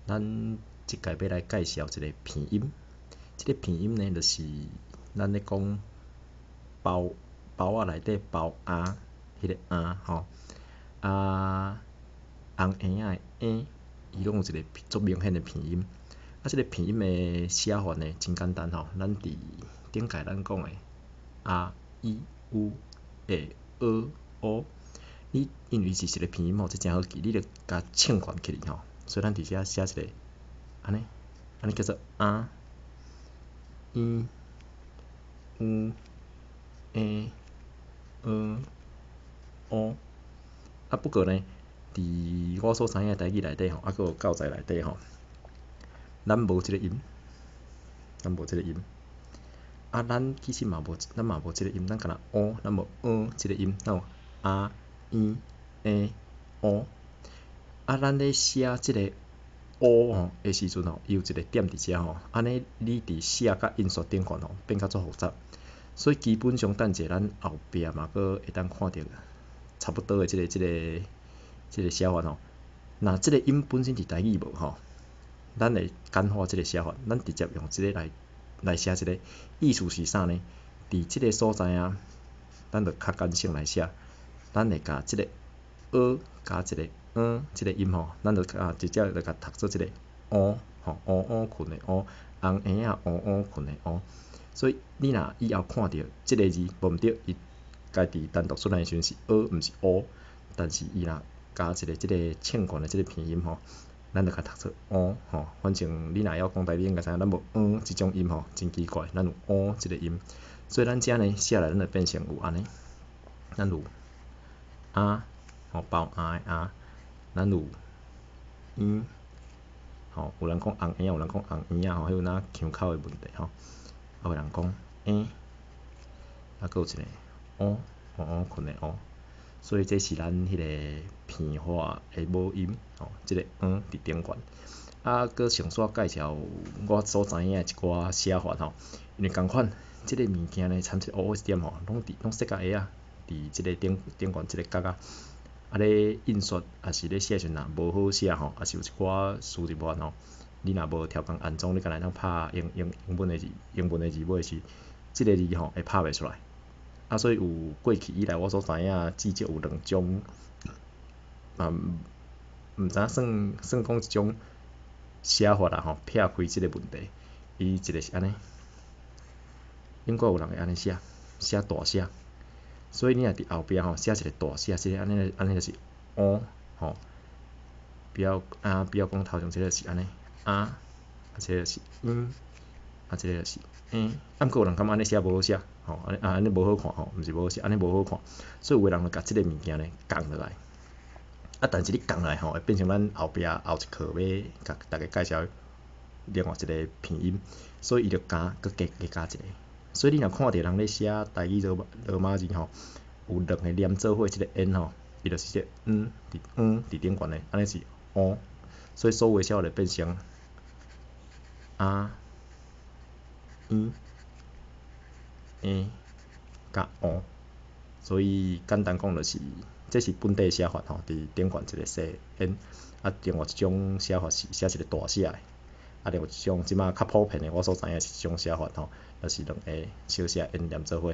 咱即届要来介绍一个片音，即个片音呢，就是咱咧讲包仔内底包啊，迄个啊吼啊，红婴仔的伊拢有一个足明显的片音。即个片音的写法呢，真简单吼，咱伫顶届咱讲的啊、i、u、e、o，你因为是一个片音吼，这真好记，你著甲唱悬起哩吼。所以咱伫遮写一个安尼叫做啊、i、u、e、o。不过呢，伫我所知影台语内底吼，还佫有教材内底吼，咱无即个音，咱其实嘛无即个音，咱敢若 o， 咱无即个音，咱有啊、i、e、o。咱咧写即个 o 吼的时阵吼，伊有一个点伫遮吼，安尼你伫写甲音刷顶悬吼，变甲足复杂。所以基本上等者咱后壁嘛佫会当看到差不多的即个写法吼。那即个音本身伫台语无吼，咱会简化即个写法，咱直接用即个来写即个。意思是啥呢？伫即个所在啊，咱就较简性来写，咱会甲即个加即个即个音吼，咱就直接就甲读做即个吼，困的红婴仔困的所以你若以后看到即个字无毋对，伊家己单独出来的时阵是毋是 o， 但是伊若加一个即个唱悬的即个片音吼，咱就甲读做吼。反正你若会晓讲台语，应该知影咱无即种音吼，真奇怪，咱有即个音。所以咱遮呢写来，咱就变成有安尼，咱有包的咱有有人讲红婴仔，有人讲红婴仔迄有哪腔口的问题吼。有人讲佫有一个困的所以这是咱迄个片化的母音即个伫顶悬。佫详细介绍我所知影的一寡写法吼，因为共款，即个物件呢，参一 OS 点吼，拢设甲下伫即个顶悬即个角咧印刷也是咧写时阵若无好写吼，也是有一寡输入法吼。你若无超工安装，你敢若会当拍英文的字尾是即个字吼会拍袂出来。所以有过去以来我所知影至少有2种，毋知影算讲一种写法啦吼，撇开即个问题。伊一个是安尼，应该有人会安尼写大写。所以你若伫后壁吼写一个大写，即个安尼就是吼，不要讲头前即个是安尼即个是即个是毋过有人感觉安尼写无好写吼，安尼无好看吼，毋是无好写，安尼无好看。所以有个人就甲即个物件呢降落来。但是你降落来吼，会变成咱后一课要甲大家介绍另外一个片音，所以伊就佫加一个。所以你若看到人咧写台语罗马字吼，有2个连做伙，即个 n 吼，伊就是即个伫顶悬的，安尼是所以所有的写法就变成甲所以简单讲就是，这是本地写法吼，伫顶悬一个小 n。另外一种写法是写一个大写的。另外一种即马较普遍的，我所知影是一种写法吼，就是2个小写 n 连做伙。